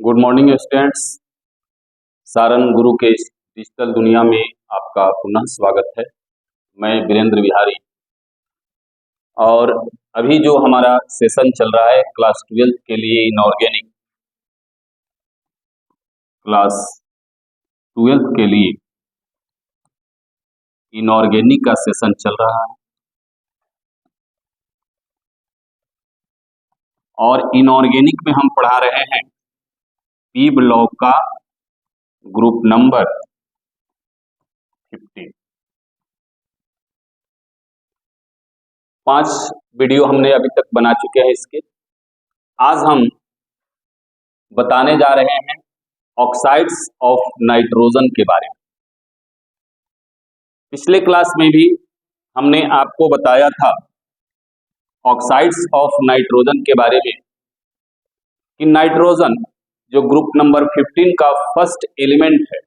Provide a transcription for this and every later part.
Good morning students. Saran गुरु के इस digital दुनिया में आपका पुनः स्वागत है। मैं वीरेंद्र विहारी और अभी जो हमारा सेशन चल रहा है क्लास 12 के लिए इनऑर्गेनिक, क्लास 12 के लिए इनऑर्गेनिक का सेशन चल रहा है और इनऑर्गेनिक में हम पढ़ा रहे हैं पी ब्लॉक का ग्रुप नंबर 15। 5 वीडियो हमने अभी तक बना चुके हैं इसके। आज हम बताने जा रहे हैं ऑक्साइड्स ऑफ नाइट्रोजन के बारे में। पिछले क्लास में भी हमने आपको बताया था ऑक्साइड्स ऑफ नाइट्रोजन के बारे में कि नाइट्रोजन जो ग्रुप नंबर 15 का फर्स्ट एलिमेंट है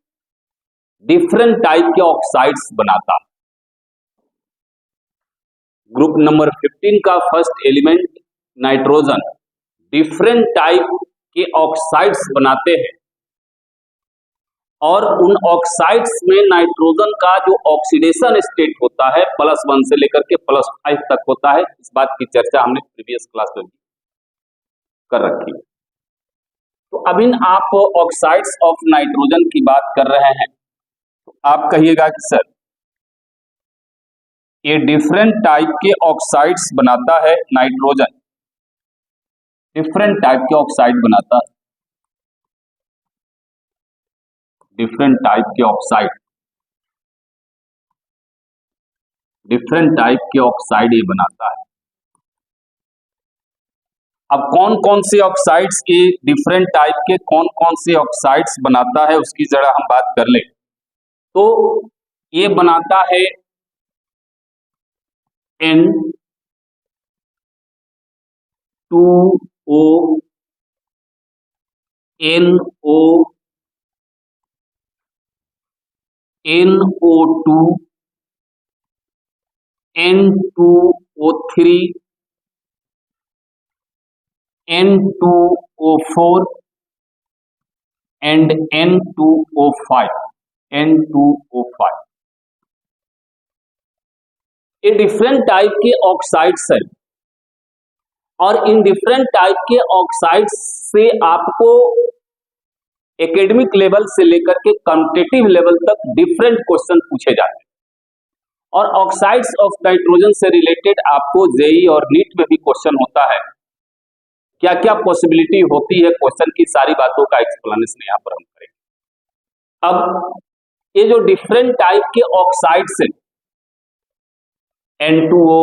डिफरेंट टाइप के ऑक्साइड्स बनाता है। ग्रुप नंबर 15 का first element nitrogen different type के ऑक्साइड्स बनाते हैं और उन ऑक्साइड्स में नाइट्रोजन का जो ऑक्सीडेशन स्टेट होता है +1 से लेकर के +5 तक होता है। इस बात की चर्चा हमने प्रीवियस क्लास में कर रखी है। तो अभी आप ऑक्साइड्स ऑफ नाइट्रोजन की बात कर रहे हैं तो आप कहिएगा कि सर ये डिफरेंट टाइप के ऑक्साइड्स बनाता है नाइट्रोजन, डिफरेंट टाइप के ऑक्साइड बनाता है, डिफरेंट टाइप के ऑक्साइड, डिफरेंट टाइप के ऑक्साइड ये बनाता है। अब कौन कौन से ऑक्साइड्स के डिफरेंट टाइप के कौन कौन से ऑक्साइड्स बनाता है उसकी जरा हम बात कर लें तो ये बनाता है N2O, NO, NO2, N2O3, N2O4 and N2O5, N2O5। ये डिफरेंट टाइप के ऑक्साइड्स है और इन डिफरेंट टाइप के ऑक्साइड्स से आपको एकेडमिक लेवल से लेकर के कॉम्पिटिटिव लेवल तक डिफरेंट क्वेश्चन पूछे जाते हैं और ऑक्साइड्स ऑफ नाइट्रोजन से रिलेटेड आपको जेई और नीट में भी क्वेश्चन होता है। क्या क्या पॉसिबिलिटी होती है क्वेश्चन की, सारी बातों का एक्सप्लेनेशन यहाँ पर हम करेंगे। अब ये जो डिफरेंट टाइप के ऑक्साइड्स हैं N2O,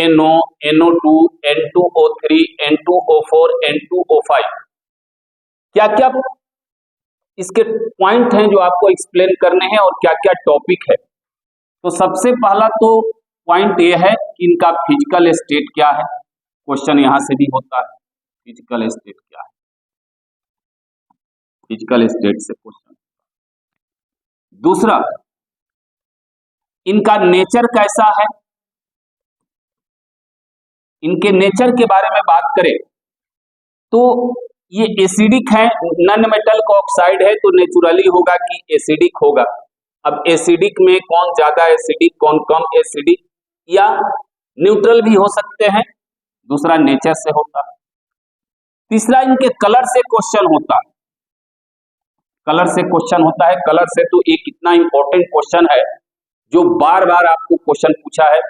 NO, NO2, N2O3, N2O4, N2O5, क्या क्या इसके पॉइंट हैं जो आपको एक्सप्लेन करने हैं और क्या क्या टॉपिक है। तो सबसे पहला तो पॉइंट ये है कि इनका फिजिकल स्टेट क्या है, क्वेश्चन यहां से भी होता है फिजिकल स्टेट क्या है, फिजिकल स्टेट से क्वेश्चन। दूसरा इनका नेचर कैसा है, इनके नेचर के बारे में बात करें तो ये एसिडिक है, नॉन मेटल ऑक्साइड है तो नेचुरली होगा कि एसिडिक होगा। अब एसिडिक में कौन ज्यादा एसिडिक कौन कम एसिडिक या न्यूट्रल भी हो सकते हैं। दूसरा नेचर से होता है। तीसरा इनके कलर से क्वेश्चन होता है, कलर से क्वेश्चन होता है। कलर से तो एक इतना इंपॉर्टेंट क्वेश्चन है जो बार बार आपको क्वेश्चन पूछा है,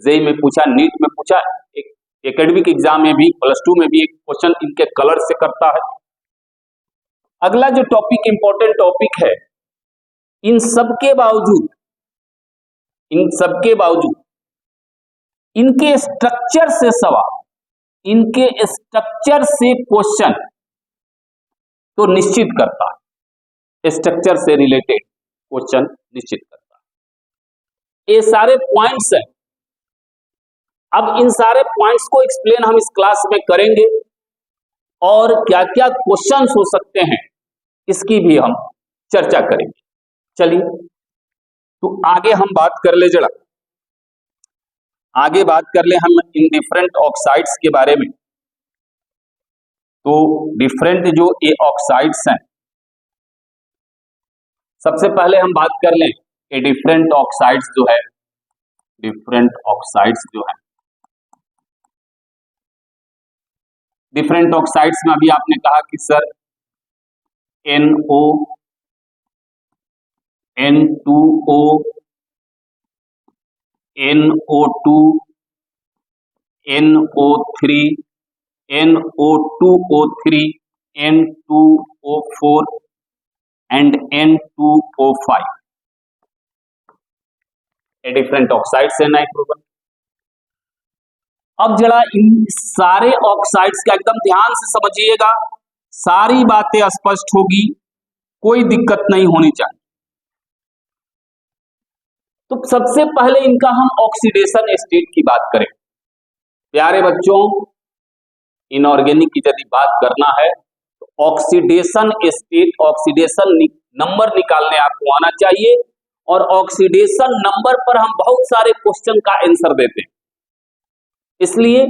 जेई में पूछा, नीट में पूछा, एक एकेडमिक एग्जाम में भी, +2 में भी एक क्वेश्चन इनके कलर से करता है। अगला जो टॉपिक इंपॉर्टेंट टॉपिक है, इन सबके बावजूद इनके स्ट्रक्चर से सवाल, इनके स्ट्रक्चर से क्वेश्चन तो निश्चित करता है, स्ट्रक्चर से रिलेटेड क्वेश्चन निश्चित करता है। ये सारे पॉइंट्स हैं। अब इन सारे पॉइंट्स को एक्सप्लेन हम इस क्लास में करेंगे और क्या क्या क्वेश्चंस हो सकते हैं इसकी भी हम चर्चा करेंगे। चलिए तो आगे हम बात कर ले, जरा आगे बात कर ले हम इन डिफरेंट ऑक्साइड्स के बारे में। तो डिफरेंट जो ये ऑक्साइड्स हैं, सबसे पहले हम बात कर लें ये डिफरेंट ऑक्साइड्स जो है, डिफरेंट ऑक्साइड्स जो है, डिफरेंट ऑक्साइड्स में अभी आपने कहा कि sir NO, N2O, NO2, NO3, NO2O3, N2O4 and N2O5, ये डिफरेंट ऑक्साइड्स है नाइट्रोजन। अब जरा इन सारे ऑक्साइड्स का एकदम ध्यान से समझिएगा, सारी बातें स्पष्ट होगी, कोई दिक्कत नहीं होनी चाहिए। तो सबसे पहले इनका हम ऑक्सीडेशन स्टेट की बात करें। प्यारे बच्चों, इनऑर्गेनिक की यदि बात करना है तो ऑक्सीडेशन स्टेट, ऑक्सीडेशन नंबर निकालने आपको आना चाहिए, और ऑक्सीडेशन नंबर पर हम बहुत सारे क्वेश्चन का आंसर देते हैं। इसलिए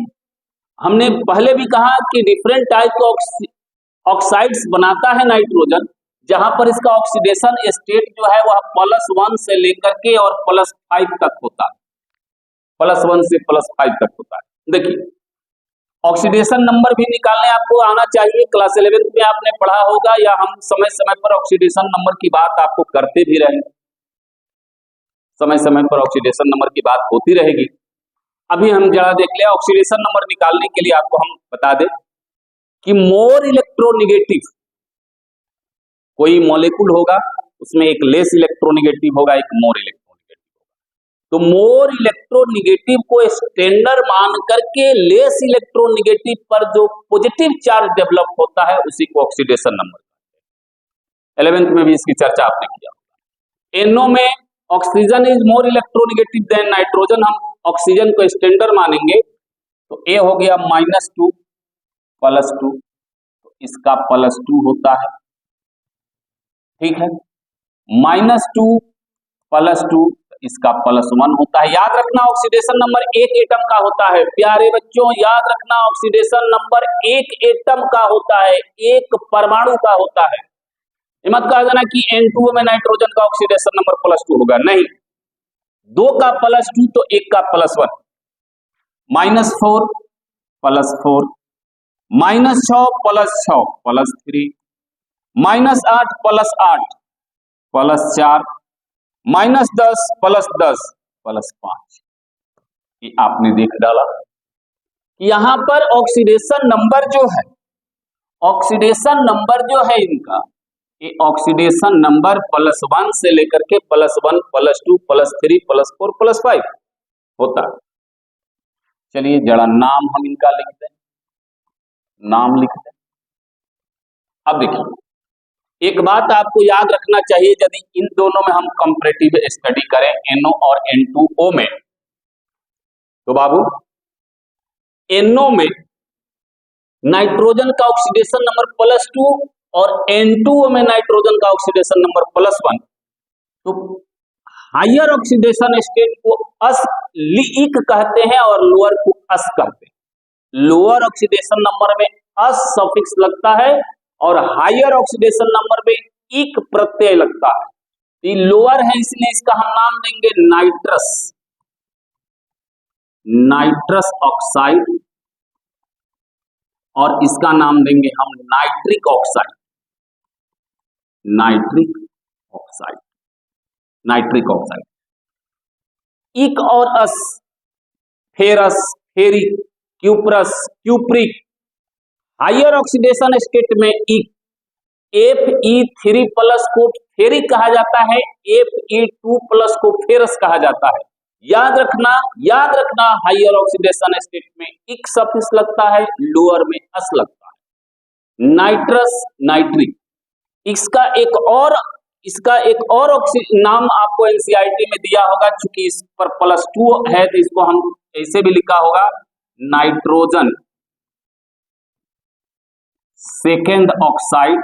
हमने पहले भी कहा कि डिफरेंट टाइप के ऑक्साइड्स बनाता है नाइट्रोजन, जहां पर इसका ऑक्सीडेशन स्टेट जो है वह +1 से लेकर के और +5 तक होता है, +1 से +5 तक होता है। देखिए, ऑक्सीडेशन नंबर भी निकालने आपको आना चाहिए। क्लास 11th में आपने पढ़ा होगा, या हम समय समय पर ऑक्सीडेशन नंबर की बात आपको करते भी रहे, समय समय पर ऑक्सीडेशन नंबर की बात होती रहेगी। अभी हम जरा देख लिया, ऑक्सीडेशन नंबर निकालने के लिए आपको हम बता दें कि मोर इलेक्ट्रोनिगेटिव कोई मॉलिक्यूल होगा, उसमें एक लेस इलेक्ट्रोनिगेटिव होगा, एक मोर इलेक्ट्रोनिगेटिव होगा। तो मोर इलेक्ट्रोनिगेटिव को स्टैंडर्ड मान करके लेस इलेक्ट्रोनिगेटिव पर जो पॉजिटिव चार्ज डेवलप होता है उसी को ऑक्सीडेशन नंबर। 11th में भी इसकी चर्चा आपने किया। NO में oxygen is more electronegative than nitrogen, हम ऑक्सीजन को स्टैंडर्ड मानेंगे, तो A हो गया -2 +2, तो इसका +2 होता है, ठीक है। -2 +2, इसका +1 होता है। याद रखना ऑक्सीडेशन नंबर एक एटम का होता है। प्यारे बच्चों, याद रखना ऑक्सीडेशन नंबर एक एटम का होता है, एक परमाणु का होता है। ये मत कहा जाना कि N2O में नाइट्रोजन का ऑक्सीडेशन नंबर +2 होगा, नहीं, 2 का +2 तो 1 का +1, -4 +4, -6 +6 +3, -8 +8 +4, -10 +10 +5। ये आपने देख डाला कि यहां पर ऑक्सीडेशन नंबर जो है, ऑक्सीडेशन नंबर जो है इनका, ये ऑक्सीडेशन नंबर +1 से लेकर के +1 +2 +3 +4 +5 होता है। चलिए जरा नाम हम इनका लिखते हैं, नाम लिखते हैं। अब देखिए, एक बात आपको याद रखना चाहिए, यदि इन दोनों में हम कंपैरेटिव स्टडी करें NO और N2O में, तो बाबू NO में नाइट्रोजन का ऑक्सीडेशन नंबर +2 और N2O में नाइट्रोजन का ऑक्सीडेशन नंबर +1, तो हायर ऑक्सीडेशन स्टेट को लीक कहते हैं और लोअर को अस कहते हैं। लोअर ऑक्सीडेशन नंबर में अस सफिक्स लगता है और हायर ऑक्सीडेशन नंबर में इक प्रत्यय लगता है। ये लोअर है, इसलिए इसका हम नाम देंगे नाइट्रस, नाइट्रस ऑक्साइड, और इसका नाम देंगे हम nitric oxide, nitric oxide, nitric oxide. Ic और ous, ferrous, ferric, cuprous, cupric. Higher oxidation state में इक, Fe3+ को फेरिक कहा जाता है, Fe2+ को फेरस कहा जाता है। याद रखना, याद रखना, हायर ऑक्सीडेशन स्टेट में इक सफिक्स लगता है, लोअर में अस लगता है। Nitrous, nitric. इसका एक और नाम आपको एनसीईआरटी में दिया होगा, चूंकि इस पर +2 है तो इसको हम ऐसे भी लिखा होगा, नाइट्रोजन सेकेंड ऑक्साइड,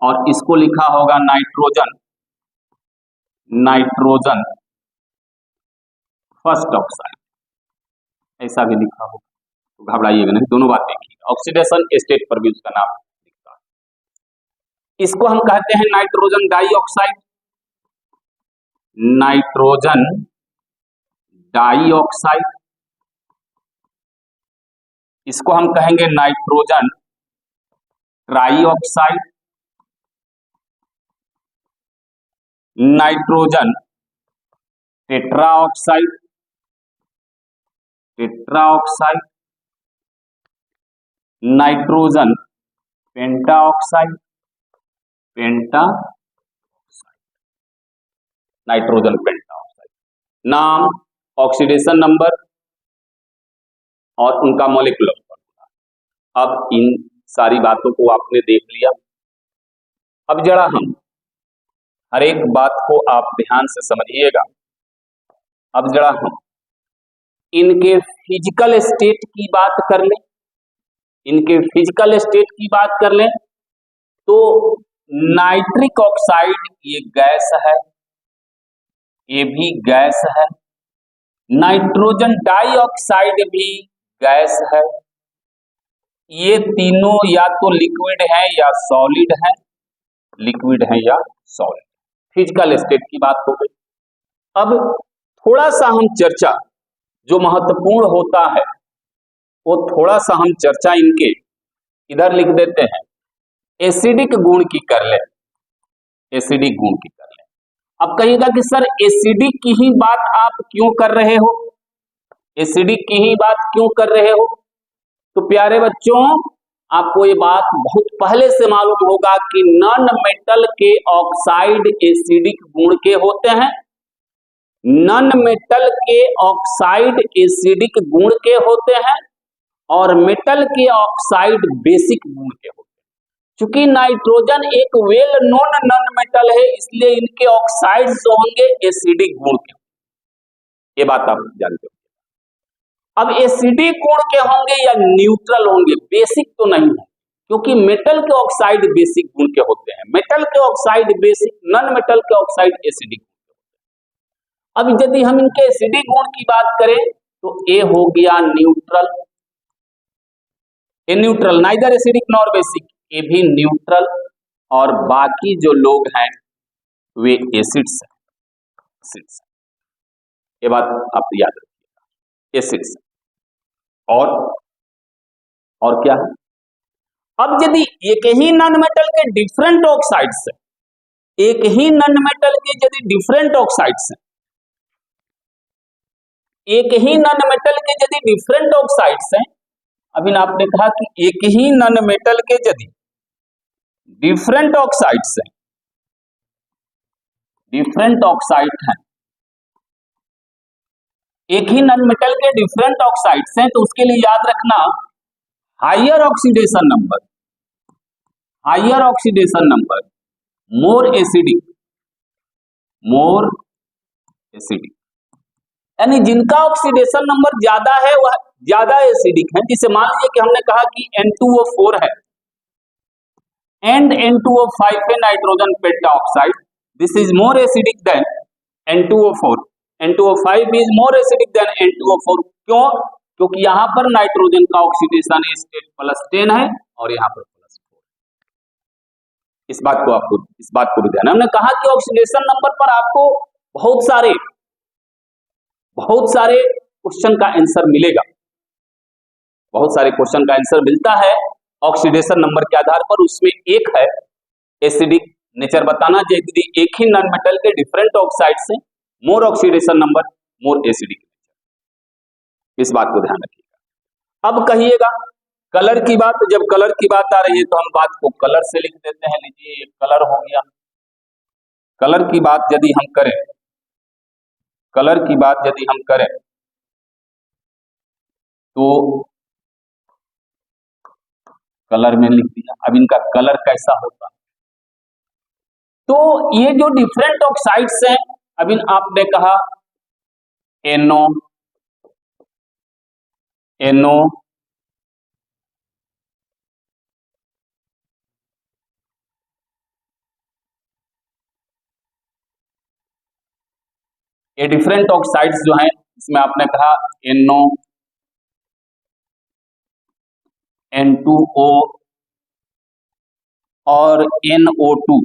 और इसको लिखा होगा नाइट्रोजन, नाइट्रोजन फर्स्ट ऑक्साइड, ऐसा भी लिखा होगा। तो घबराइएगा नहीं, दोनों बात देखिएगा। ऑक्सीडेशन स्टेट पर भी उसका नाम दिखता है। इसको हम कहते हैं नाइट्रोजन डाइऑक्साइड, नाइट्रोजन डाइऑक्साइड। इसको हम कहेंगे nitrogen trioxide, nitrogen tetroxide, tetroxide, nitrogen pentoxide, pentoxide, nitrogen pentoxide. नाम, ऑक्सीडेशन नंबर और उनका मॉलिक्यूलर फॉर्मूला। अब इन सारी बातों को आपने देख लिया। अब जरा हम हर एक बात को आप ध्यान से समझिएगा। अब जरा हम इनके फिजिकल स्टेट की बात कर लें। इनके फिजिकल स्टेट की बात कर लें तो नाइट्रिक ऑक्साइड ये गैस है, ये भी गैस है। नाइट्रोजन डाइऑक्साइड भी गैस है। ये तीनों या तो लिक्विड है या सॉलिड है, लिक्विड है या सॉलिड। फिजिकल स्टेट की बात हो गई। अब थोड़ा सा हम चर्चा, जो महत्वपूर्ण होता है वो थोड़ा सा हम चर्चा इनके इधर लिख देते हैं, एसिडिक गुण की कर ले, एसिडिक गुण की कर ले। अब कहिएगा कि सर एसिडिक की ही बात आप क्यों कर रहे हो, एसिडिक की ही बात क्यों कर रहे हो? तो प्यारे बच्चों, आपको ये बात बहुत पहले से मालूम होगा कि नॉन मेटल के ऑक्साइड एसिडिक गुण के होते हैं। नॉन मेटल के ऑक्साइड एसिडिक गुण के होते हैं और मेटल के ऑक्साइड बेसिक गुण के होते हैं। चूंकि नाइट्रोजन एक वेल नोन नॉन मेटल है, इसलिए इनके ऑक्साइड्स जो होंगे एसिडिक गुण के, ये बात आप जानते हो। अब एसिडिक गुण के होंगे या न्यूट्रल होंगे, बेसिक तो नहीं है, क्योंकि मेटल के ऑक्साइड बेसिक गुण के होते हैं, मेटल के ऑक्साइड बेसिक, नॉन मेटल के ऑक्साइड एसिडिक। अब यदि हम इनके एसिडिक गुण की बात करें तो ए हो गया neutral, A neutral, neither acidic nor basic, A भी न्यूट्रल। और बाकी जो लोग हैं वे एसिड्स हैं, एसिड्स। ये बात आप याद रखिएगा, एसिड्स। और क्या है? अब यदि एक ही नॉन मेटल के डिफरेंट ऑक्साइड्स है, एक ही नॉन मेटल के यदि डिफरेंट ऑक्साइड्स हैं, एक ही नॉन मेटल के यदि डिफरेंट ऑक्साइड्स हैं, अभी आपने कहा कि एक ही नॉन मेटल के यदि डिफरेंट ऑक्साइड्स हैं, डिफरेंट ऑक्साइड हैं, एक ही नॉन मेटल के डिफरेंट ऑक्साइड्स हैं, तो उसके लिए याद रखना higher oxidation number, higher oxidation number more acidic, more acidic. यानी जिनका ऑक्सीडेशन नंबर ज्यादा है वह ज्यादा एसिडिक है। जिसे मान लीजिए कि हमने कहा कि N2O4 है एंड N2O5 है nitrogen pentoxide, this is more acidic then N2O4, N2O5 is more acidic then N2O4। क्यों? क्योंकि यहां पर नाइट्रोजन का ऑक्सीडेशन स्टेट +10 है और यहां पर +4। इस बात को भी ध्यान। हमने कहा कि ऑक्सीडेशन नंबर पर आपको बहुत सारे क्वेश्चन का आंसर मिलेगा, बहुत सारे क्वेश्चन का आंसर मिलता है ऑक्सीडेशन नंबर के आधार पर। उसमें एक है एसिडिक नेचर बताना, यदि एक ही नॉन मेटल के डिफरेंट ऑक्साइड से more oxidation number more acidic nature. इस बात को ध्यान रखिएगा। अब कहिएगा कलर की बात, जब कलर की बात आ रही है तो हम बात को कलर से लिख देते हैं। लीजिए ये कलर हो गया। कलर की बात यदि हम करें, कलर की बात यदि हम करें तो कलर में लिख दिया। अब इनका कलर कैसा होता है? तो ये जो डिफरेंट ऑक्साइड्स हैं, अभी आपने कहा NO, NO, ये डिफरेंट ऑक्साइड्स जो हैं इसमें आपने कहा NO, N2O और NO2,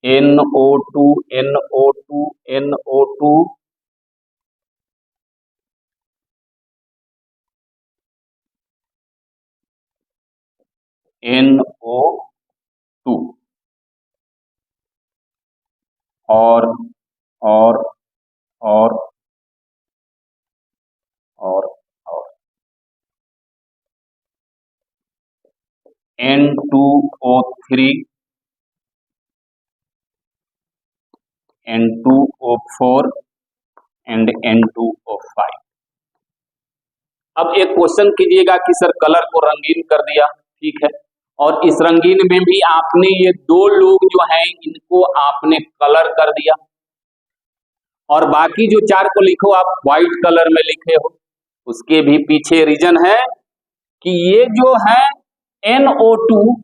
NO2, NO2, NO2, NO2 और और और और और N2O3, N2O4 एंड N2O5। अब एक क्वेश्चन कीजिएगा कि सर कलर को रंगीन कर दिया, ठीक है, और इस रंगीन में भी आपने ये दो लोग जो हैं इनको आपने कलर कर दिया, और बाकी जो चार को लिखो आप व्हाइट कलर में लिखे हो। उसके भी पीछे रीजन है कि ये जो है NO2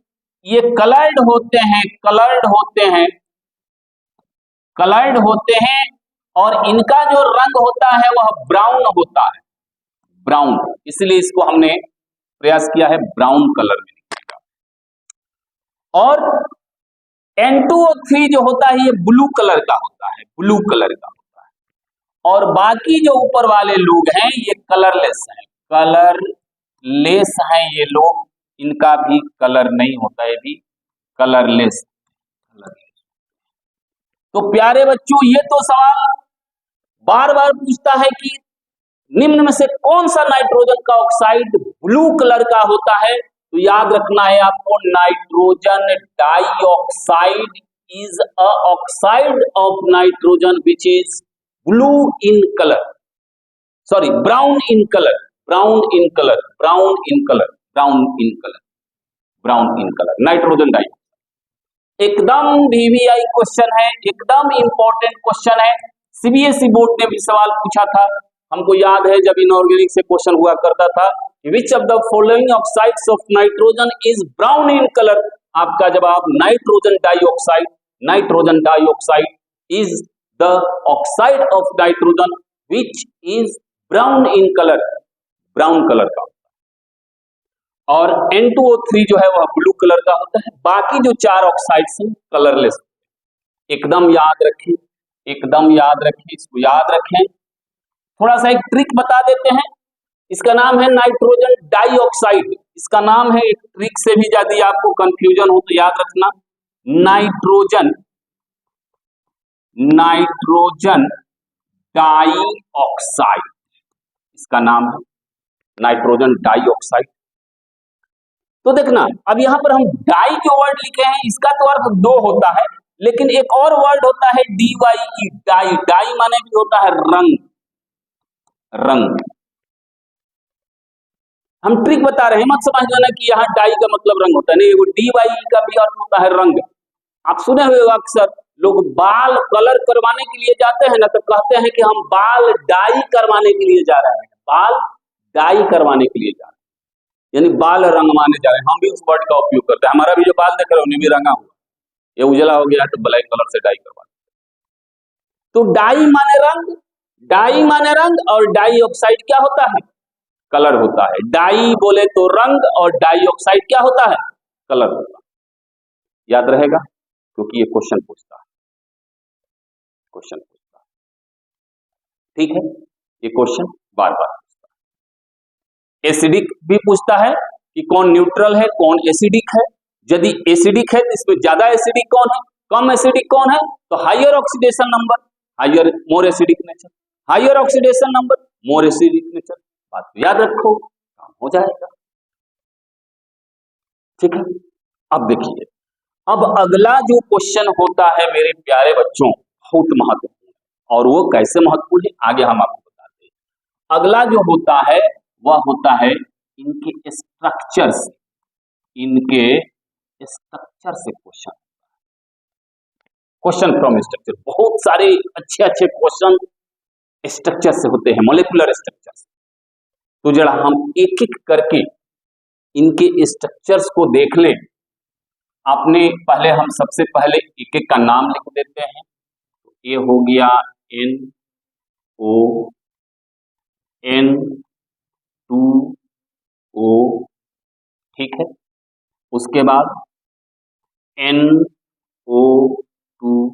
ये कलर्ड होते हैं, कलर्ड होते हैं, कलर्ड होते हैं, और इनका जो रंग होता है वह ब्राउन होता है, ब्राउन, इसलिए इसको हमने प्रयास किया है ब्राउन कलर में लिखने का। और N2O3 जो होता है ये ब्लू कलर का होता है, ब्लू कलर का होता है, और बाकी जो ऊपर वाले लोग हैं ये कलरलेस हैं, कलरलेस हैं ये लोग, इनका भी कलर नहीं होता है, ये भी कलरलेस। तो प्यारे बच्चों ये तो सवाल बार बार पूछता है कि निम्न में से कौन सा नाइट्रोजन का ऑक्साइड ब्लू कलर का होता है, तो याद रखना है आपको, nitrogen dioxide is a oxide of nitrogen which is blue in colour, sorry brown in colour, brown in colour, brown in colour, brown in colour, brown in colour, nitrogen dioxide. एकदम VVI question है, एकदम important question है, CBSE board ने भी सवाल पूछा था, हमको याद है जब इनऑर्गेनिक से क्वेश्चन हुआ करता था, which of the following oxides of nitrogen is brown in colour, आपका जवाब nitrogen dioxide, nitrogen dioxide is the oxide of nitrogen which is brown in colour, brown colour का, और N2O3 जो है वह ब्लू कलर का होता है, बाकी जो चार ऑक्साइड्स हैं कलरलेस। एकदम याद रखें, एकदम याद रखें, इसको याद रखें। थोड़ा सा एक ट्रिक बता देते हैं, इसका नाम है नाइट्रोजन डाइऑक्साइड, इसका नाम है, एक ट्रिक से भी यदि आपको कंफ्यूजन हो तो याद रखना, नाइट्रोजन, नाइट्रोजन डाइऑक्साइड, इसका नाम है नाइट्रोजन डाइऑक्साइड। तो देखना अब यहां पर हम डाई जो वर्ड लिखे हैं इसका तो अर्थ दो होता है, लेकिन एक और वर्ड होता है DYE, डाई, डाई माने भी होता है रंग, रंग। हम ट्रिक बता रहे हैं, मत समझ लेना कि यहाँ डाई का मतलब रंग होता है, नहीं, वो DYE का भी अर्थ होता है रंग। आप सुने हुए अक्सर लोग बाल कलर करवाने के लिए जाते हैं ना, तो कहते हैं कि हम बाल डाई करवाने के लिए जा रहे हैं, बाल डाई करवाने के लिए जा रहे हैं, यानी बाल रंगवाने जा रहे हैं। हम भी उस वर्ड का उपयोग करते हैं, हमारा भी जो बाल देख रहे हो उन्हें भी रंगा हुआ, ये उजला हो गया तो ब्लैक कलर से डाई करवा। तो डाई माने रंग, डाई माने रंग, और डाइऑक्साइड क्या होता है, कलर होता है। डाई बोले तो रंग, और डाइऑक्साइड क्या होता है, कलर होता है। याद रहेगा क्योंकि ये क्वेश्चन पूछता है, क्वेश्चन पूछता है, ठीक है, ये क्वेश्चन बार बार। एसिडिक भी पूछता है कि कौन न्यूट्रल है, कौन एसिडिक है। यदि एसिडिक है तो इसमें ज्यादा एसिडिक कौन है, कम एसिडिक कौन है, तो higher oxidation number, higher more acidic nature, higher oxidation number more acidic nature. बात तो याद रखो, काम हो जाएगा, ठीक है। अब देखिए, अब अगला जो क्वेश्चन होता है मेरे प्यारे बच्चों बहुत महत्वपूर्ण, और वो कैसे महत्वपूर्ण है आगे हम आपको बताते हैं। अगला जो होता है वह होता है इनके स्ट्रक्चर से, इनके स्ट्रक्चर से क्वेश्चन, क्वेश्चन फ्रॉम स्ट्रक्चर। बहुत सारे अच्छे अच्छे क्वेश्चन स्ट्रक्चर से होते हैं, मोलिकुलर स्ट्रक्चर से। तो जरा हम एक एक करके इनके स्ट्रक्चर्स को देख लें। आपने पहले, हम सबसे पहले एक एक का नाम लिख देते हैं। ये हो गया NO, N2O, उसके बाद NO2,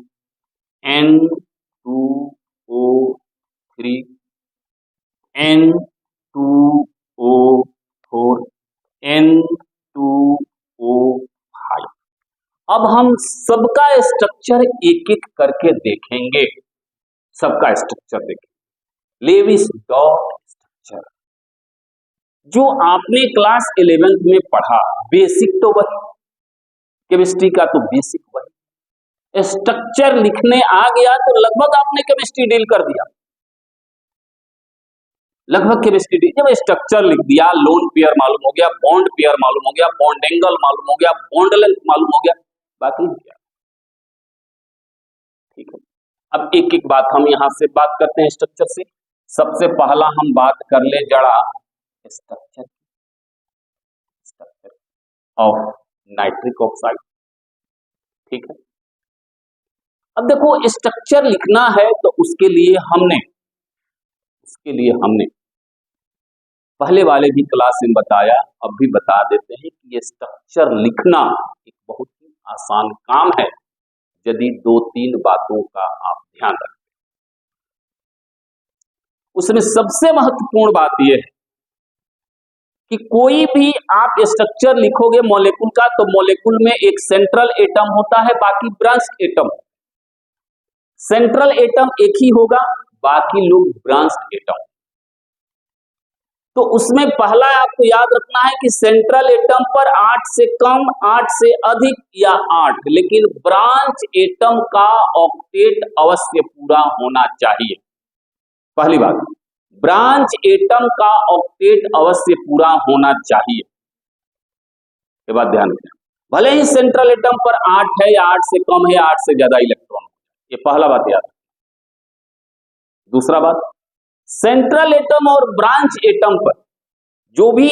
N2O3, N2O4, N2O5। अब हम सबका स्ट्रक्चर एक एक करके देखेंगे, सबका स्ट्रक्चर देखेंगे। लेविस डॉट स्ट्रक्चर जो आपने क्लास 11th में पढ़ा, बेसिक तो वही, केमिस्ट्री का तो बेसिक वही। स्ट्रक्चर लिखने आ गया तो लगभग आपने केमिस्ट्री डील कर दिया, लगभग केमिस्ट्री डील। जब स्ट्रक्चर लिख दिया, लोन पेयर मालूम हो गया, बॉन्ड पेयर मालूम हो गया, बॉन्ड एंगल मालूम हो गया, बॉन्ड लेंथ मालूम हो गया, बाकी क्या, ठीक है। अब एक एक बात हम यहां से बात करते हैं स्ट्रक्चर से। सबसे पहला हम बात कर ले जरा स्ट्रक्चर ऑफ नाइट्रिक ऑक्साइड, ठीक है। अब देखो स्ट्रक्चर लिखना है तो उसके लिए हमने पहले वाले भी क्लास में बताया, अब भी बता देते हैं कि ये स्ट्रक्चर लिखना एक बहुत ही आसान काम है यदि 2-3 बातों का आप ध्यान रखें। उसमें सबसे महत्वपूर्ण बात यह है कि कोई भी आप स्ट्रक्चर लिखोगे मॉलिक्यूल का, तो मॉलिक्यूल में एक सेंट्रल एटम होता है, बाकी ब्रांच एटम। सेंट्रल एटम एक ही होगा, बाकी लोग ब्रांच एटम। तो उसमें पहला आपको याद रखना है कि सेंट्रल एटम पर 8 से कम, 8 से अधिक या 8, लेकिन ब्रांच एटम का ऑक्टेट अवश्य पूरा होना चाहिए। पहली बात, ब्रांच एटम का ऑक्टेट अवश्य पूरा होना चाहिए, ये बात ध्यान रखना। भले ही सेंट्रल एटम पर 8 है या 8 से कम है, 8 से ज्यादा इलेक्ट्रॉन, ये पहला बात याद रखना। दूसरा बात, सेंट्रल एटम और ब्रांच एटम पर जो भी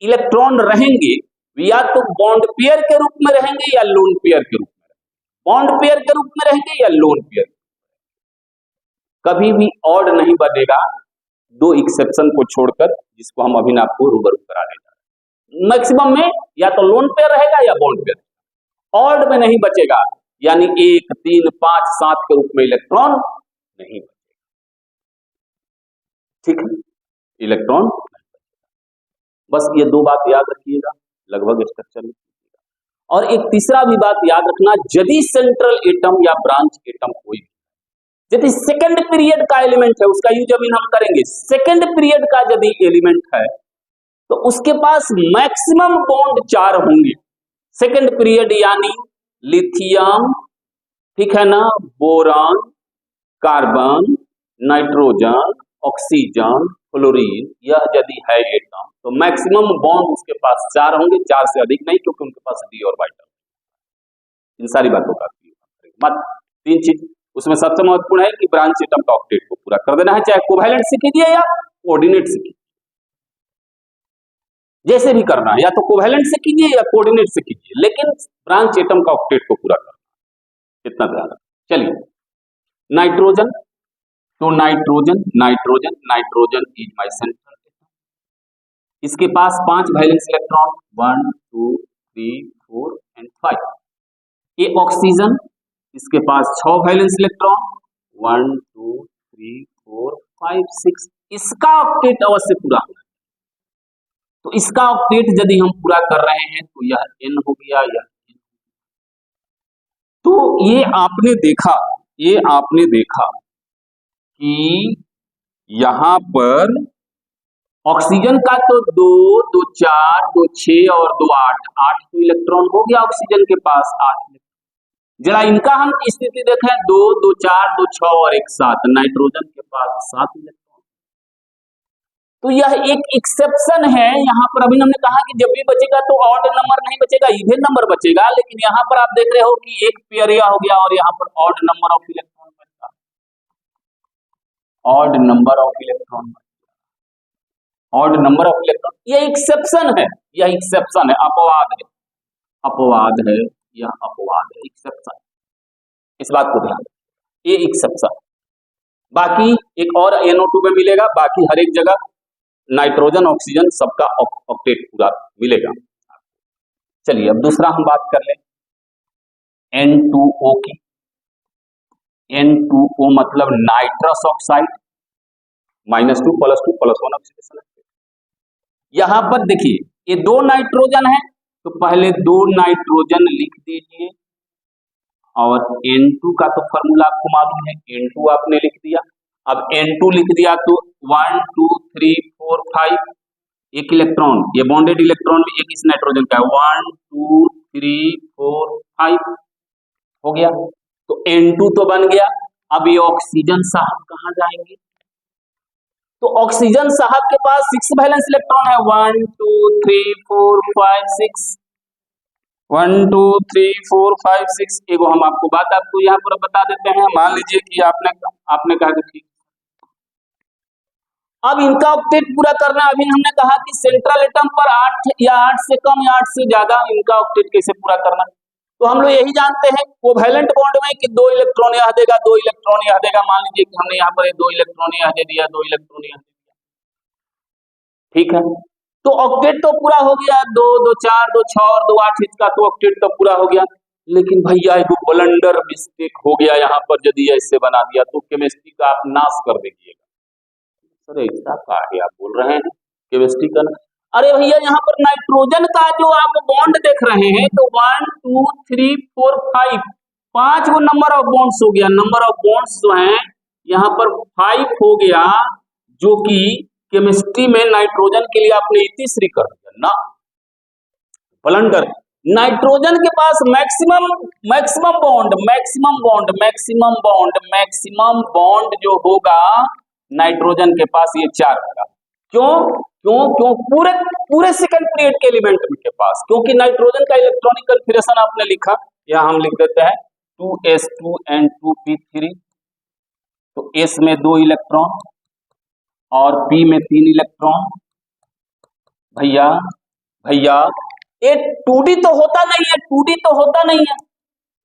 इलेक्ट्रॉन रहेंगे या तो बॉन्ड पेयर के रूप में रहेंगे या लोन पेयर के रूप में, बॉन्ड पेयर के रूप में रहेंगे या लोन पेयर। कभी भी ऑड नहीं बनेगा, 2 एक्सेप्शन को छोड़कर, जिसको हम अभी आपको रूबरू करा देंगे। मैक्सिमम में या तो लोन पेयर रहेगा या बॉन्ड पेयर, ऑड में नहीं बचेगा, यानी 1, 3, 5, 7 के रूप में इलेक्ट्रॉन नहीं बचेगा, ठीक है, इलेक्ट्रॉन। बस ये 2 बात याद रखिएगा, लगभग स्ट्रक्चर में। और एक तीसरा भी बात याद रखना, यदि सेंट्रल एटम या ब्रांच एटम कोई यदि सेकंड पीरियड का एलिमेंट है, उसका यूज अभी हम करेंगे, सेकंड पीरियड का यदि एलिमेंट है तो उसके पास मैक्सिमम बॉन्ड 4 होंगे। सेकंड पीरियड यानी लिथियम, ठीक है ना, boron, carbon, nitrogen, oxygen, fluorine, यह यदि है एटम तो मैक्सिमम बॉन्ड उसके पास 4 होंगे, 4 से अधिक नहीं, क्योंकि उनके पास डी ऑर्बिटल। इन सारी बातों का मत 3 चीज उसमें सबसे महत्वपूर्ण है कि ब्रांच एटम का ऑक्टेट को पूरा कर देना है, चाहे कोवैलेंट से कीजिए या कोऑर्डिनेट से कीजिए, जैसे भी करना है, या तो कोवैलेंट से कीजिए या कोऑर्डिनेट से कीजिए, लेकिन ब्रांच एटम का ऑक्टेट को पूरा करना, इतना ध्यान रखें। चलिए, नाइट्रोजन, तो nitrogen is my central atom. इसके पास 5 वैलेंस इलेक्ट्रॉन, 1, 2, 3, 4 एंड 5। ये ऑक्सीजन, इसके पास 6 वैलेंस इलेक्ट्रॉन, 1, 2, 3, 4, 5, 6। इसका ऑक्टेट अवश्य पूरा होना, तो इसका ऑक्टेट यदि हम पूरा कर रहे हैं तो यह N हो गया, यह N। तो ये आपने देखा कि यहां पर ऑक्सीजन का तो 2, 2, 4, 2, 6 और 2, 8 तो इलेक्ट्रॉन हो गया ऑक्सीजन के पास 8। जरा इनका हम स्थिति देखें, 2, 2, 4, 2, 6 और 1, 7। नाइट्रोजन के पास 7 इलेक्ट्रॉन। तो यह एक एक्सेप्शन है यहाँ पर। अभी हमने कहा कि जब भी बचेगा तो ऑड नंबर नहीं बचेगा, इवन नंबर बचेगा, लेकिन यहाँ पर आप देख रहे हो कि एक पेयर यह हो गया और यहाँ पर ऑड नंबर ऑफ इलेक्ट्रॉन बचता, odd number of electron, odd number of electron. यह एक्सेप्शन है, यह एक्सेप्शन है, अपवाद है, अपवाद है, यह अपवाद है, एक्सेप्शन। इस बात को ध्यान रखें, ये एक्सेप्शन। बाकी एक और NO2 में मिलेगा, बाकी हर एक जगह नाइट्रोजन, ऑक्सीजन सबका ऑक्टेट पूरा मिलेगा। चलिए अब दूसरा हम बात कर लें N2O की। N2O मतलब नाइट्रस ऑक्साइड, -2 +2 +1 ऑक्सीडेशन। यहां पर देखिए ये दो नाइट्रोजन है, तो पहले दो नाइट्रोजन लिख दीजिए, और N2 का तो फॉर्मूला आपको मालूम है, N2 आपने लिख दिया। अब N2 लिख दिया तो 1 2 3 4 5 एक इलेक्ट्रॉन, ये बॉन्डेड इलेक्ट्रॉन में एक इस नाइट्रोजन का है, 1 2 3 4 5 हो गया। तो N2 तो बन गया। अब ये ऑक्सीजन साहब कहाँ जाएंगे? तो ऑक्सीजन साहब के पास 6 वैलेंस इलेक्ट्रॉन है, 1 2 3 4 5 6, 1 2 3 4 5 6। एगो हम आपको बात आपको यहाँ पर बता देते हैं। मान लीजिए कि आपने कहा कि ठीक, अब इनका ऑक्टेट पूरा करना। अभी हमने कहा कि सेंट्रल एटम पर 8 या 8 से कम या 8 से ज्यादा इनका ऑक्टेट कैसे पूरा करना। तो हम लोग यही जानते हैं कोवैलेंट बॉन्ड में कि 2 इलेक्ट्रॉन यह देगा, 2 इलेक्ट्रॉन यह देगा। मान लीजिए कि हमने यहाँ पर 2 इलेक्ट्रॉन यह दे दिया, 2 इलेक्ट्रॉन यह दे दिया, ठीक है। तो ऑक्टेट तो पूरा हो गया, 2 2 4 2 6 और 2 8, इसका तो ऑक्टेट तो पूरा हो गया। लेकिन भैया एक ब्लंडर मिस्टेक हो गया यहाँ पर, यदि ऐसे बना दिया तो केमिस्ट्री का आप नाश कर देंगे। सर ऐसा क्या है आप बोल रहे हैं केमिस्ट्री का? अरे भैया यहाँ पर नाइट्रोजन का जो आप बॉन्ड देख रहे हैं, तो 1 2 3 4 5 5 वो नंबर ऑफ बॉन्ड्स हो गया। नंबर ऑफ बॉन्ड्स जो हैं यहाँ पर 5 हो गया, जो कि केमिस्ट्री में नाइट्रोजन के लिए आपने इतिश्री कर दिया ना, ब्लंडर। नाइट्रोजन के पास मैक्सिमम बॉन्ड जो होगा नाइट्रोजन के पास ये 4 होगा। क्यों क्यों क्यों? पूरे सेकंड पीरियड के एलिमेंट के पास, क्योंकि नाइट्रोजन का इलेक्ट्रॉनिक कन्फिगरेशन आपने लिखा, यहां हम लिख देते हैं 2s2n2p3। तो s में 2 इलेक्ट्रॉन और p में 3 इलेक्ट्रॉन। भैया ये 2d तो होता नहीं है,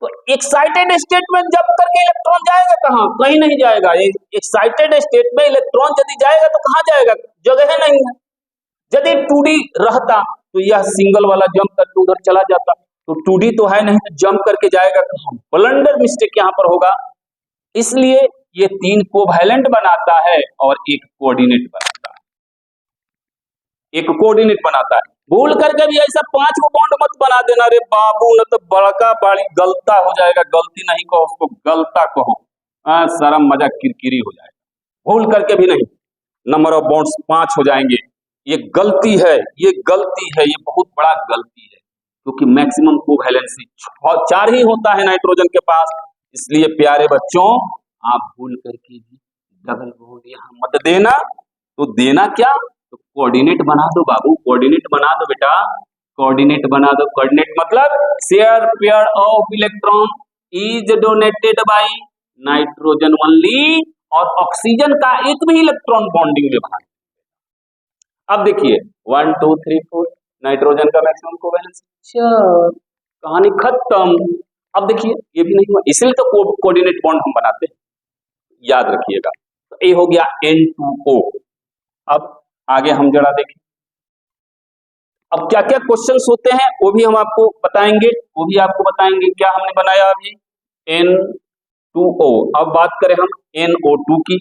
तो एक्साइटेड स्टेट में जब करके इलेक्ट्रॉन जाएगा कहाँ? कहीं नहीं जाएगा। एक्साइटेड स्टेट में इलेक्ट्रॉन यदि जाएगा तो कहाँ जाएगा? जगह नहीं है। यदि 2d रहता तो यह सिंगल वाला जंप करके उधर चला जाता, तो 2d तो है नहीं, तो जंप करके जाएगा कहाँ? ब्लंडर मिस्टेक यहाँ पर होगा। इसलिए ये 3 कोवैलेंट बनाता है और एक कोऑर्डिनेट बनाता है। भूल करके भी ऐसा 5 को बॉन्ड मत बना देना रे बाबू, न तो बड़का बड़ी गलता हो जाएगा। गलती नहीं कहो उसको, गलता कहो। सारा मजा किरकिरी हो जाएगा। भूल करके भी नहीं, नंबर ऑफ बॉन्ड्स 5 हो जाएंगे। ये गलती है, ये बहुत बड़ा गलती है, क्योंकि मैक्सिमम कोवैलेंसी 4 ही होता है नाइट्रोजन के पास। इसलिए प्यारे बच्चों, आप भूल करके भी डबल बॉन्ड यहाँ मत देना। तो देना क्या? तो कोऑर्डिनेट बना दो बाबू, कोऑर्डिनेट बना दो बेटा, कोऑर्डिनेट बना दो। कोऑर्डिनेट मतलब share pair of electron is donated by nitrogen only, और ऑक्सीजन का एक भी इलेक्ट्रॉन बॉन्डिंग में बना। अब देखिए 1 2 3 4 नाइट्रोजन का मैक्सिमम कोवैलेंस, कहानी खत्म। अब देखिए ये भी नहीं हुआ, इसलिए तो कोऑर्डिनेट बॉन्ड हम बनाते हैं, याद रखिएगा। तो ये हो गया N2O। अब आगे हम जरा देखें, अब क्या क्या क्वेश्चंस होते हैं वो भी हम आपको बताएंगे, क्या हमने बनाया अभी N2O। अब बात करें हम NO2 की।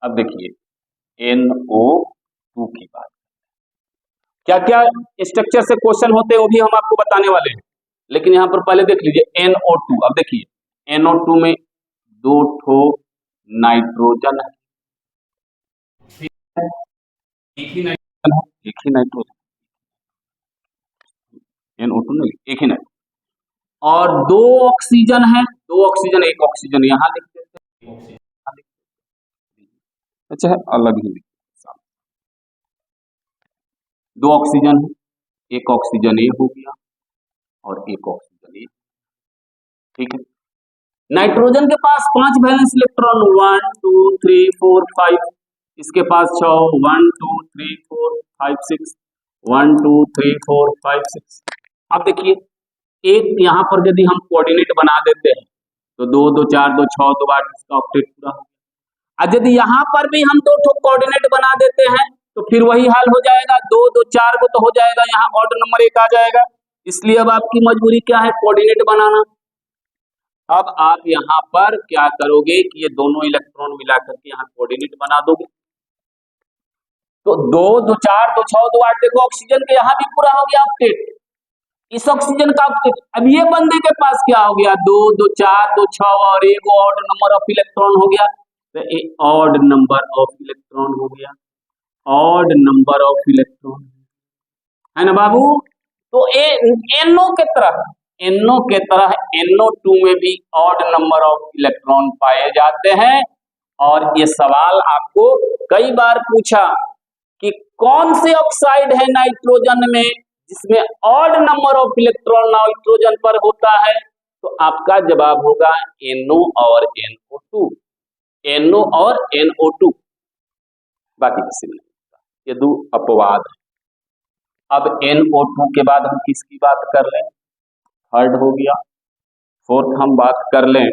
अब देखिए NO2 की बात, क्या क्या स्ट्रक्चर से क्वेश्चन होते हैं वो भी हम आपको बताने वाले हैं। लेकिन यहां पर पहले देख लीजिए NO2। अब देखिए NO2 में 2 ठो नाइट्रोजन है, एक ही नाइट्रोजन NO2 नहीं, एक ही नाइट्रोजन, और 2 ऑक्सीजन है, 2 ऑक्सीजन, एक ऑक्सीजन यहां लिख देते हैं, अच्छा है अलग ही लिख, 2 ऑक्सीजन है, एक ऑक्सीजन ये हो गया और एक ऑक्सीजन ये, ठीक है। नाइट्रोजन के पास 5 वैलेंस इलेक्ट्रॉन, 1 2 3 4 5, इसके पास 6, 1 2 3 4 5 6, 1 2 3 4 5 6। अब देखिए एक यहाँ पर यदि हम कोऑर्डिनेट बना देते हैं तो 2 2 4 2 6 2 8, इसका ऑक्टेट पूरा। अब यदि यहाँ पर भी हम 2 ठो कोऑर्डिनेट बना देते हैं तो फिर वही हाल हो जाएगा, 2 2 4 को तो हो जाएगा, यहाँ ऑड नंबर 1 आ जाएगा। इसलिए अब आपकी मजबूरी क्या है, कोऑर्डिनेट बनाना। अब आप यहाँ पर क्या करोगे कि ये दोनों इलेक्ट्रॉन मिलाकर के यहाँ कोऑर्डिनेट बना दोगे। तो 2 2 4 2 6 2 8, देखो ऑक्सीजन के यहाँ भी पूरा हो गया ऑक्टेट, इस ऑक्सीजन का ऑक्टेट। अब ये बंदे के पास क्या हो गया, 2 2 4 2 6 और एक ऑड नंबर ऑफ इलेक्ट्रॉन हो गया, तो एक ऑड नंबर ऑफ इलेक्ट्रॉन हो गया, ऑड नंबर ऑफ इलेक्ट्रॉन है ना बाबू। तो NO के तरह NO2 में भी ऑड नंबर ऑफ इलेक्ट्रॉन पाए जाते हैं। और ये सवाल आपको कई बार पूछा कि कौन से ऑक्साइड है नाइट्रोजन में जिसमें odd number of electron nitrogen पर होता है, तो आपका जवाब होगा NO और NO2, NO और NO2, बाकी किसी में नहीं होता। ये दो अपवाद है। अब NO2 के बाद हम किसकी बात कर लें, थर्ड हो गया। फोर्थ हम बात कर लें,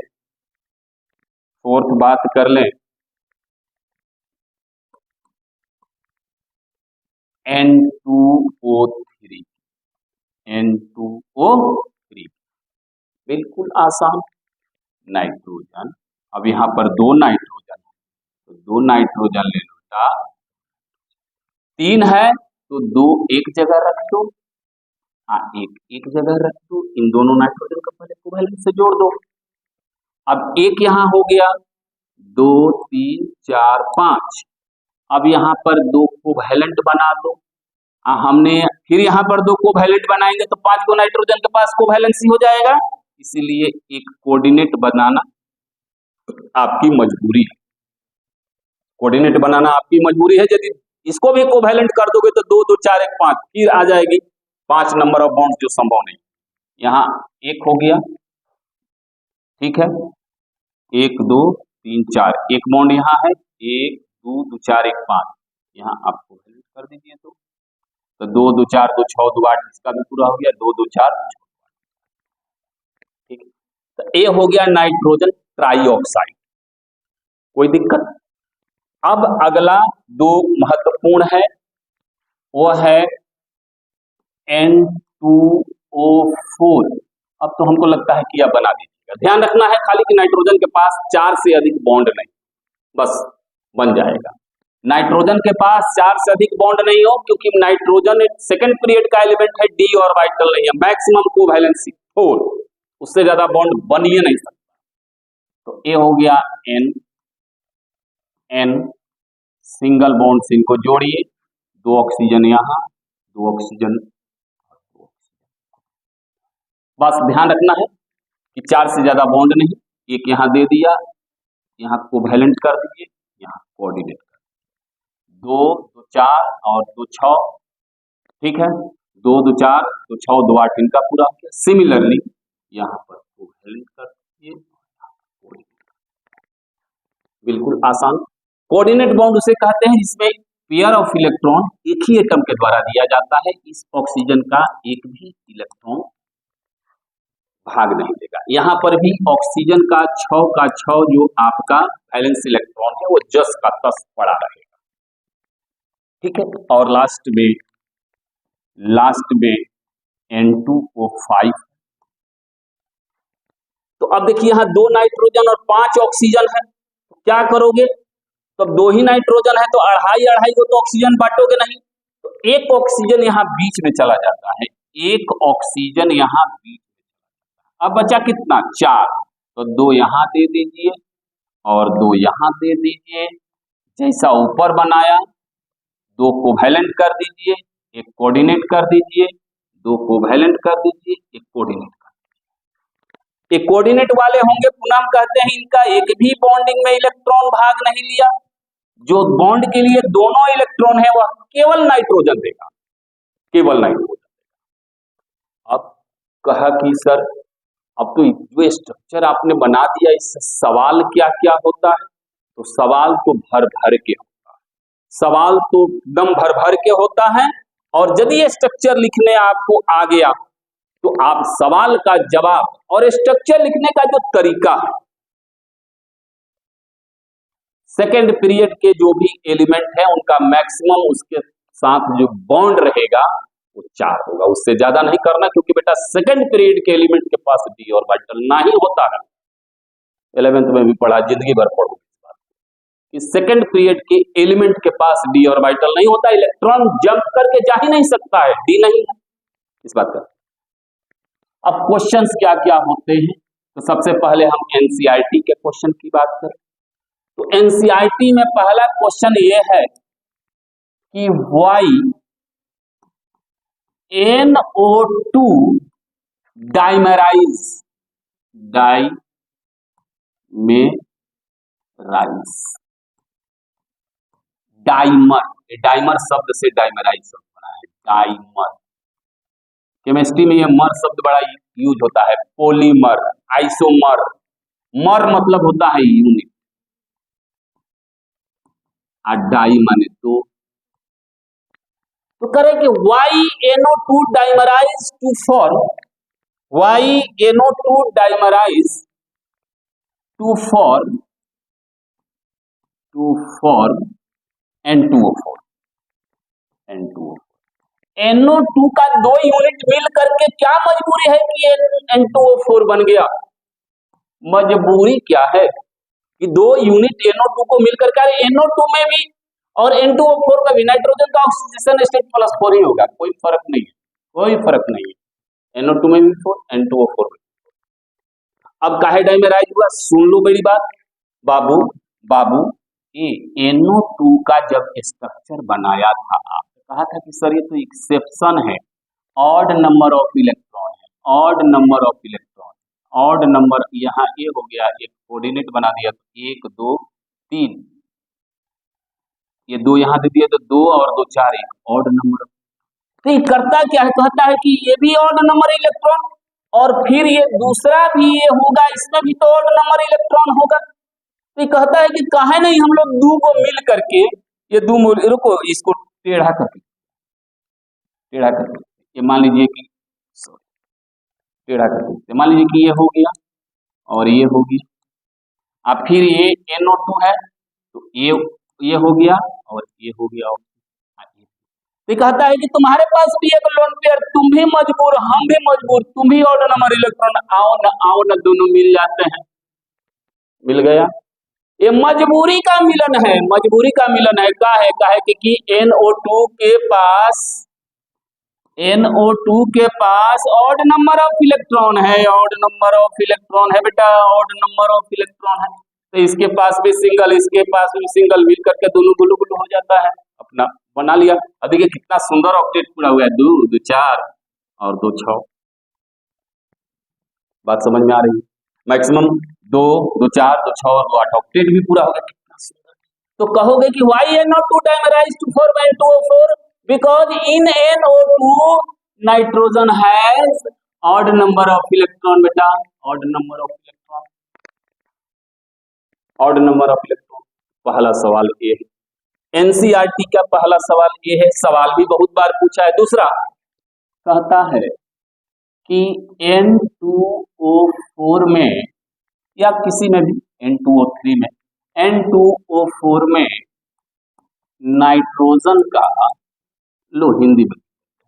N2O3, N2O3 बिल्कुल आसान, नाइट्रोजन। अब यहाँ पर 2 नाइट्रोजन है तो 2 नाइट्रोजन ले लो, 3 है तो 2 एक जगह रख दो, एक जगह रख दो, इन दोनों नाइट्रोजन का पहले कोवैलेंट से जोड़ दो। अब एक यहाँ हो गया, 2 3 4 5, अब यहाँ पर 2 कोवैलेंट बना दो। हमने फिर यहाँ पर 2 कोवैलेंट बनाएंगे तो 5 को नाइट्रोजन के पास कोवैलेंसी हो जाएगा, इसीलिए एक कोऑर्डिनेट बनाना आपकी मजबूरी है, कोऑर्डिनेट बनाना आपकी मजबूरी है। यदि इसको भी कोवैलेंट कर दोगे तो 2 2 4 1 5 फिर आ जाएगी 5 नंबर ऑफ बॉन्ड, जो संभव नहीं। यहाँ 1 हो गया, ठीक है, 1 2 3 4, एक बॉन्ड यहाँ है, 1 2 2 4 1 5, यहाँ आप कोवैलेंट कर दीजिए तो 2 2 4 2 6 2 8, इसका भी पूरा हो गया, 2 2 4 2 6, ठीक है। तो ये हो गया नाइट्रोजन ट्राइऑक्साइड, कोई दिक्कत। अब अगला 2 महत्वपूर्ण है, वह है N2O4। अब तो हमको लगता है कि यह बना दीजिएगा, ध्यान रखना है खाली कि नाइट्रोजन के पास 4 से अधिक बॉन्ड नहीं, बस बन जाएगा। नाइट्रोजन के पास 4 से अधिक बॉन्ड नहीं हो, क्योंकि नाइट्रोजन एक सेकंड पीरियड का एलिमेंट है, डी ऑर्बिटल नहीं है, मैक्सिमम कोवैलेंसी 4, उससे ज्यादा बॉन्ड बन ही नहीं सकता। तो ये हो गया N सिंगल बॉन्ड से इनको जोड़िए, 2 ऑक्सीजन यहाँ, 2 ऑक्सीजन, बस ध्यान रखना है कि 4 से ज्यादा बॉन्ड नहीं, एक यहाँ दे दिया, यहाँ कोवैलेंट कर दीजिए, यहाँ कोऑर्डिनेट कर दीजिए, 2 2 4 और 2 6, ठीक है, 2 2 4 2 6 2 8, इनका पूरा हो गया। सिमिलरली यहाँ पर कोवैलेंट कर दीजिए, बिल्कुल आसान। कोऑर्डिनेट बॉन्ड उसे कहते हैं जिसमें पेयर ऑफ इलेक्ट्रॉन एक ही एटम के द्वारा दिया जाता है, इस ऑक्सीजन का एक भी इलेक्ट्रॉन भाग नहीं देगा। यहाँ पर भी ऑक्सीजन का 6 का 6 जो आपका वैलेंस इलेक्ट्रॉन है वो 10 का 10 पड़ा रहेगा, ठीक है। और लास्ट में N2O5। तो अब देखिए यहाँ 2 नाइट्रोजन और 5 ऑक्सीजन है, तो क्या करोगे, तो 2 ही नाइट्रोजन है तो 2.5 को तो ऑक्सीजन बांटोगे नहीं, तो एक ऑक्सीजन यहाँ बीच में चला जाता है, एक ऑक्सीजन यहाँ बीच में। अब बचा कितना, 4, तो 2 यहाँ दे दीजिए और 2 यहाँ दे दीजिए, जैसा ऊपर बनाया, 2 कोवैलेंट कर दीजिए, एक कोऑर्डिनेट कर दीजिए, 2 कोवैलेंट कर दीजिए, एक कोऑर्डिनेट कर दीजिए। एक कोऑर्डिनेट वाले होंगे, पुनः हम कहते हैं इनका एक भी बॉन्डिंग में इलेक्ट्रॉन भाग नहीं लिया, जो बॉन्ड के लिए दोनों इलेक्ट्रॉन है वह केवल नाइट्रोजन देगा, केवल नाइट्रोजन। अब कहा कि सर अब तो जो स्ट्रक्चर आपने बना दिया, इससे सवाल क्या क्या होता है, तो सवाल तो भर भर के होता है, सवाल तो एकदम भर भर के होता है। और यदि ये स्ट्रक्चर लिखने आपको आ गया तो आप सवाल का जवाब और स्ट्रक्चर लिखने का जो तरीका है, सेकेंड पीरियड के जो भी एलिमेंट है उनका मैक्सिमम उसके साथ जो बॉन्ड रहेगा वो 4 होगा, उससे ज्यादा नहीं करना, क्योंकि बेटा सेकेंड पीरियड के एलिमेंट के पास डी ऑर्बिटल नहीं होता है। 11th में भी पढ़ा, जिंदगी भर पढ़ो कि सेकेंड पीरियड के एलिमेंट के पास डी ऑर्बिटल नहीं होता, इलेक्ट्रॉन जंप करके जा ही नहीं सकता है, डी नहीं है इस बात का। अब क्वेश्चंस क्या क्या होते हैं, तो सबसे पहले हम एनसीईआरटी के क्वेश्चन की बात करें तो एनसीईआरटी में पहला क्वेश्चन ये है कि वाई NO2 डाइमराइज डाइमर शब्द से डाइमराइज शब्द बना है, डाइमर। केमिस्ट्री में ये मर शब्द बड़ा यूज होता है, पॉलीमर, आइसोमर। मर मतलब होता है यूनिट, और डाई माने दो। तो करें कि YNO2 dimerise to form YNO2 dimerise to form N2O4। NO2 का 2 यूनिट मिल करके क्या मजबूरी है कि N2O4 बन गया? मजबूरी क्या है कि 2 यूनिट NO2 को मिलकर के, NO2 में भी और N2O4 में भी नाइट्रोजन का ऑक्सीडेशन स्टेट +4 ही होगा, कोई फर्क नहीं है, कोई फर्क नहीं है। NO2 में भी 4, N2O4 में। अब काहे डाइमराइज हुआ? सुन लो बड़ी बात बाबू, ये NO2 का जब स्ट्रक्चर बनाया था, आपने कहा था कि सर ये तो एक्सेप्शन है, ऑड नंबर ऑफ इलेक्ट्रॉन है, odd number of electron, odd number, यहाँ ये हो गया, एक कोऑर्डिनेट बना दिया तो 1 2 3, ये 2 यहाँ दे दिया तो 2 और 2 4, एक ऑड नंबर। तो ये करता क्या है? कहता है कि ये भी ऑड नंबर इलेक्ट्रॉन और फिर ये दूसरा भी ये होगा, इसमें भी तो ऑड नंबर इलेक्ट्रॉन होगा। तो ये कहता है कि काहे नहीं हम लोग 2 को मिल करके, ये 2 रुको इसको टेढ़ा करके ये मान लीजिए कि टेढ़ा करके मान लीजिए कि ये हो गया और ये हो गया, अब फिर ये NO2 है तो ये हो गया और ये हो गया। तो कहता है कि तुम्हारे पास भी एक लोन पेयर, तुम भी मजबूर, हम भी मजबूर, तुम भी ऑड नंबर इलेक्ट्रॉन, आओ ना दोनों मिल जाते हैं। मिल गया, ये मजबूरी का मिलन है, मजबूरी का मिलन है। काहे कि NO2 के पास ऑड नंबर ऑफ इलेक्ट्रॉन है, ऑड नंबर ऑफ इलेक्ट्रॉन है बेटा, ऑड नंबर ऑफ इलेक्ट्रॉन है। तो इसके पास भी सिंगल, इसके पास भी सिंगल, मिल करके दोनों गुलू गुलू हो जाता है, अपना बना लिया। अब देखिए कितना सुंदर ऑक्टेट पूरा हुआ है, 2 2 4 और 2 6। बात समझ में आ रही है? मैक्सिमम 2 2 4 2 6 और 2 8 ऑक्टेट भी पूरा हो गया, कितना सुंदर। तो कहोगे कि why NO2 dimerise to form N2O4 because in NO2 nitrogen has odd number of electron बेटा, odd number of electron, odd number of electron. पहला सवाल ये है, एनसीईआरटी का पहला सवाल ये है, सवाल भी बहुत बार पूछा है। दूसरा कहता है कि N2O4 में या किसी में भी N2O3 में, N2O4 में नाइट्रोजन का, लो हिंदी में,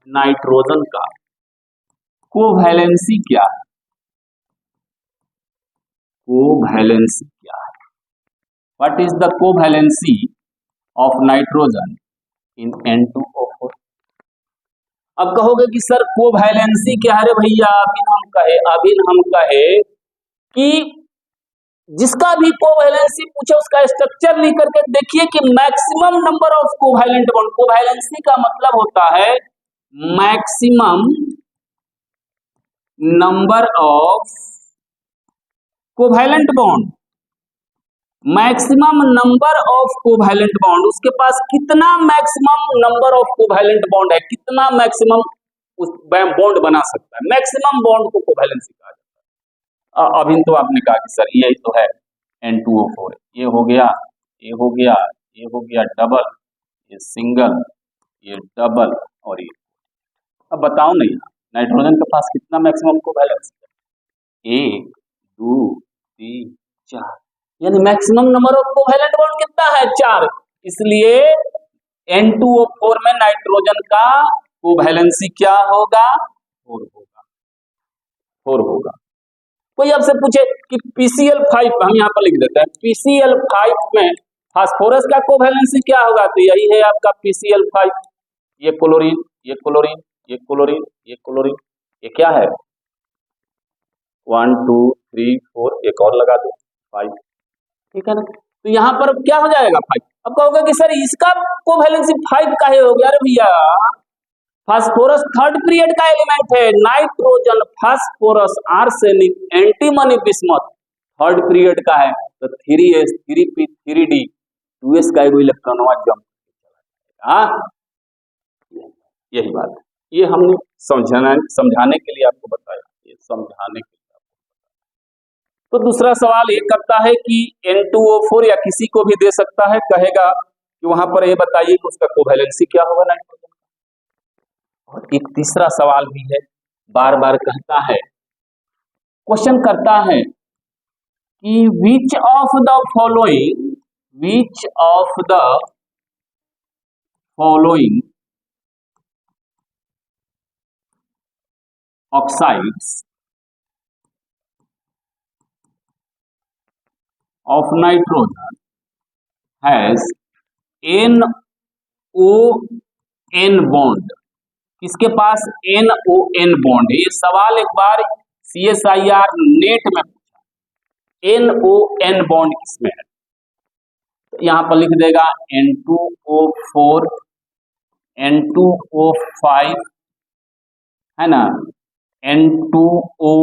नाइट्रोजन का कोवैलेंसी क्या है? कोवैलेंसी क्या है? What is the covalency of nitrogen in N2O4? अब कहोगे कि सर कोवैलेंसी क्या है रे भैया? अभी हम कहे कि जिसका भी कोवैलेंसी पूछे उसका स्ट्रक्चर लिख करके देखिए कि maximum number of covalent bond. Covalency का मतलब होता है maximum number of covalent bond, maximum number of covalent bond, उसके पास कितना maximum number of covalent bond है, कितना मैक्सिमम उस बॉन्ड बना सकता है, मैक्सिमम बॉन्ड को कोवैलेंसी कहा जाता है। अभी तो आपने कहा कि सर ये तो है N2O4, ये हो गया, ये हो गया, ये हो गया डबल, ये सिंगल, ये डबल और ये। अब बताओ नहीं नाइट्रोजन के पास कितना मैक्सिमम कोवैलेंसी है? 1 2 3 4, यानी maximum number of covalent bond कितना है 4, इसलिए N2O4 में नाइट्रोजन का कोवैलेंसी क्या होगा 4 होगा। कोई आपसे पूछे कि PCl5 हम यहाँ पर लिख देते हैं, PCl5 में फास्फोरस का कोवैलेंसी क्या होगा, तो यही है आपका PCl5, ये क्लोरीन, ये क्लोरीन, ये क्लोरीन, ये क्लोरीन, ये क्या है 1 2 3 4, एक और लगा दो 5, ठीक है ना। तो यहाँ पर क्या हो जाएगा 5। अब कहोगे कि सर इसका कोवैलेंसी 5 काहे हो गया, अरे भैया फास्फोरस थर्ड पीरियड का एलिमेंट है, nitrogen phosphorus arsenic antimony bismuth third period का है, तो 3s 3p 3d 2s का एगो इलेक्ट्रॉन जंप, यही बात है। ये हमने समझाने के लिए आपको बताया, ये समझाने के लिए आपको। तो दूसरा सवाल ये करता है कि N2O4 या किसी को भी दे सकता है, कहेगा कि वहां पर ये बताइए कि उसका कोवैलेंसी क्या होगा नाइट्रोजन। और एक तीसरा सवाल भी है, बार बार कहता है, क्वेश्चन करता है कि which of the following oxides of nitrogen has NON bond, किसके पास NON बॉन्ड है। ये सवाल एक बार CSIR नेट में पूछा, NON बॉन्ड किसमें है, तो यहां पर लिख देगा N2O4 N2O5 है ना, N2O,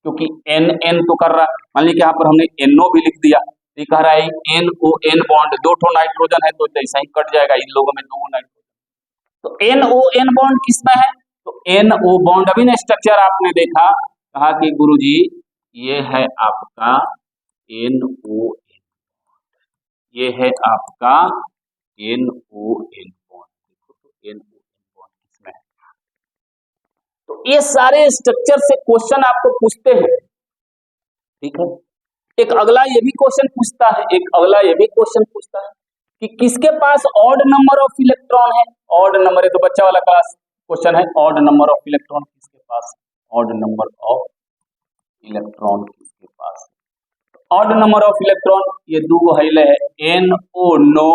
क्योंकि NN तो कर रहा है, मान लीजिए यहाँ पर हमने NO भी लिख दिया, तो ये कह रहा है NON बॉन्ड, 2 ठो नाइट्रोजन है तो ऐसा ही कट जाएगा, इन लोगों में 2 नाइट्रोजन, तो NON बॉन्ड किसमें है, तो NO बॉन्ड अभी ना स्ट्रक्चर आपने देखा, कहा कि गुरुजी ये है आपका NON, ये है आपका NON बॉन्ड, देखो तो NON बॉन्ड किसमें है। तो ये सारे स्ट्रक्चर से क्वेश्चन आपको पूछते हैं, ठीक है। एक अगला ये भी क्वेश्चन पूछता है, कि किसके पास ऑड नंबर ऑफ इलेक्ट्रॉन है, ऑड नंबर है, तो बच्चा वाला क्लास क्वेश्चन है, ऑड नंबर ऑफ इलेक्ट्रॉन किसके पास, ऑड नंबर ऑफ इलेक्ट्रॉन किसके पास, ऑड नंबर ऑफ इलेक्ट्रॉन ये 2 है NO नो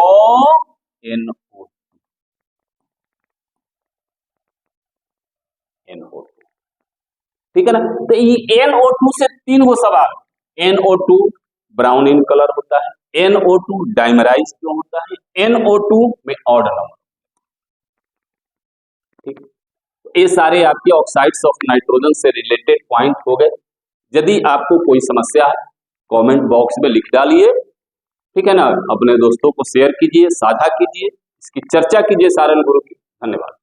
NO2, ठीक है ना। तो ये NO2 से 3 गो सवाल, NO2 ब्राउन इन कलर होता है, NO2 डाइमराइज क्यों होता है, NO2 में ऑड नंबर, ठीक। तो ये सारे आपके ऑक्साइड्स ऑफ नाइट्रोजन से रिलेटेड पॉइंट हो गए। यदि आपको कोई समस्या है कमेंट बॉक्स में लिख डालिए, ठीक है ना, अपने दोस्तों को शेयर कीजिए, साझा कीजिए, इसकी चर्चा कीजिए सारण गुरु की। धन्यवाद।